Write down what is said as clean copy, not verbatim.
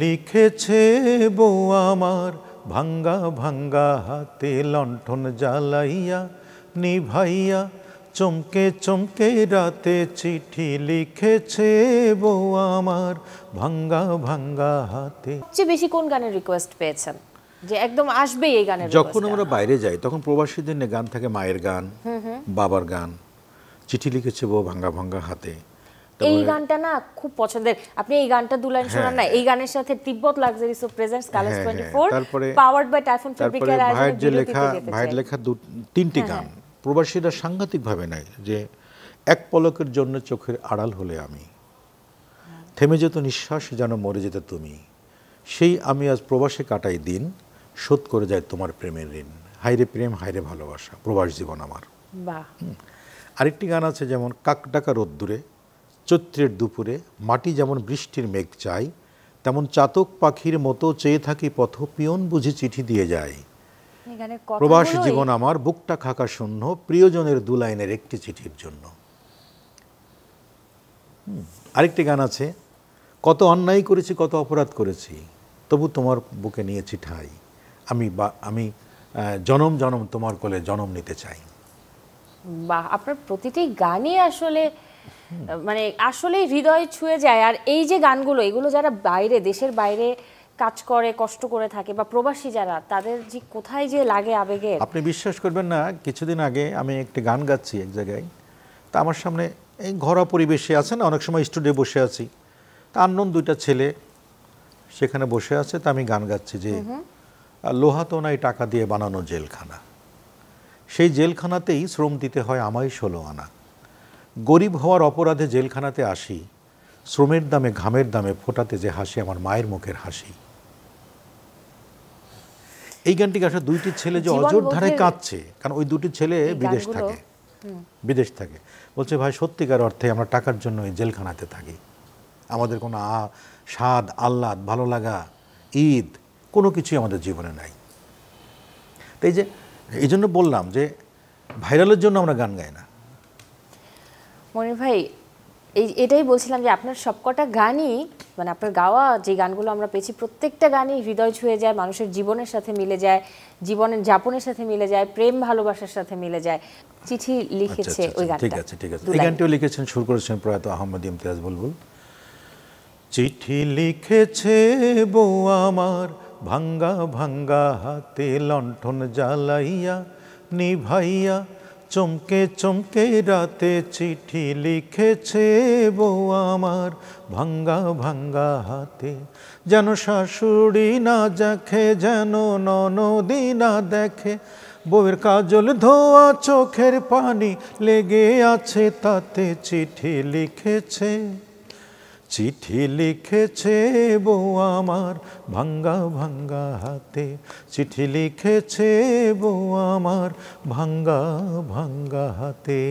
লিখেছে বউ আমার ভাঙ্গা ভাঙ্গা হাতে লণ্ঠন জ্বালাইয়া নিভাইয়া চমকে চমকে রাতে চিঠি লিখেছে বউ আমার ভাঙ্গা ভাঙ্গা হাতে। সবচেয়ে বেশি কোন গানের রিকোয়েস্ট পেয়েছেন যে একদম আসবেই এই গানের? যখন আমরা বাইরে যাই তখন প্রবাসীদের নিয়ে গান থাকে, মায়ের গান, বাবার গান, চিঠি লিখেছে বউ ভাঙ্গা ভাঙ্গা হাতে। এই গানটা না খুব পছন্দের। আপনি এই গানটা দু লাইন শোনান না। এই গানের সাথে Tibet luxuries of presents colours 24 powered by Typhoon ফেব্রিকের ভাইয়ের লেখা তিনটি গান প্রবাসীরা সাংঘাতিক ভাবে নেয় যে এক পলকের জন্য চোখের আড়াল হলে আমি, থেমে যেত নিঃশ্বাস যেন মরে যেত তুমি, সেই আমি আজ প্রবাসে কাটাই দিন, শোধ করে যায় তোমার প্রেমের ঋণ। হায়রে প্রেম হায়রে ভালোবাসা, প্রবাস জীবন আমার। বাহ। আরেকটি গান আছে যেমন কাকডাকা রোদ্দুরে চৈত্রের দুপুরে মাটি যেমন বৃষ্টির মেঘ চাই, তেমন চাতক পাখির মতো চেয়ে থাকি পথ পিয়ন বুঝি চিঠি দিয়ে যায়। প্রবাস জীবন আমার বুকটা খাকা শূন্য, প্রিয়জনের দু লাইনের একটি চিঠির জন্য। আরেকটি গান আছে কত অন্যায় করেছি কত অপরাধ করেছি, তবু তোমার বুকে নিয়েছি ঠাই, আমি জনম জনম তোমার কোলে জনম নিতে চাই। বাহ, আপনার প্রতিটি গানই আসলে মানে আসলেই হৃদয় ছুঁয়ে যায়। আর এই যে গানগুলো, এগুলো যারা বাইরে, দেশের বাইরে কাজ করে, কষ্ট করে থাকে বা প্রবাসী যারা, তাদের যে কোথায় যে লাগে আবেগে আপনি বিশ্বাস করবেন না। কিছুদিন আগে আমি একটি গান গাচ্ছি এক জায়গায়, তা আমার সামনে এই ঘরোয়া পরিবেশে আছে না, অনেক সময় স্টুডিও বসে আছি, তা আননোন দুইটা ছেলে সেখানে বসে আছে, তা আমি গান গাচ্ছি যে লোহা তো নাই টাকা দিয়ে বানানো জেলখানা, সেই জেলখানাতেই শ্রম দিতে হয় আমায় 16 আনা, গরিব হওয়ার অপরাধে জেলখানাতে আসি, শ্রমের দামে ঘামের দামে ফোটাতে যে হাসি আমার মায়ের মুখের হাসি। এই গানটি আসলে দুইটি ছেলে যে অজর ধারে কাঁদছে, কারণ ওই দুটি ছেলে বিদেশ থাকে, বলছে ভাই সত্যিকার অর্থে আমরা টাকার জন্য এই জেলখানাতে থাকি, আমাদের কোনো স্বাদ আহ্লাদ ভালো লাগা ঈদ কোনো কিছুই আমাদের জীবনে নাই। তো এই জন্য বললাম যে ভাইরালের জন্য আমরা গান গাই না। মনির ভাই, এটাই বলছিলাম যে আপনার সবকটা গানই, মানে আপনার গাওয়া যে গানগুলো আমরা পেয়েছি, প্রত্যেকটা গানই হৃদয় ছুঁয়ে যায়, মানুষের জীবনের সাথে মিলে যায়, জীবনের যাপনের সাথে মিলে যায়, প্রেম ভালোবাসার সাথে মিলে যায়। চিঠি লিখেছে ওই গানটা। ঠিক আছে। এই গানটিও লিখেছেন, সুর করেছেন প্রয়াত আহমদ ইমতিয়াজ বুলবুল। চিঠি লিখেছে বউ আমার ভাঙ্গা ভাঙ্গা হাতে লণ্ঠন জ্বালাইয়া নিভাইয়া চমকে চমকে রাতে চিঠি লিখেছে বউ আমার ভাঙ্গা ভাঙ্গা হাতে, যেন শাশুড়ি না দেখে যেন ননদি না দেখে, বউয়ের কাজল ধোয়া চোখের পানি লেগে আছে তাতে, চিঠি লিখেছে বউ আমার ভাঙ্গা ভাঙ্গা হাতে, চিঠি লিখেছে বউ আমার ভাঙ্গা ভাঙ্গা হাতে।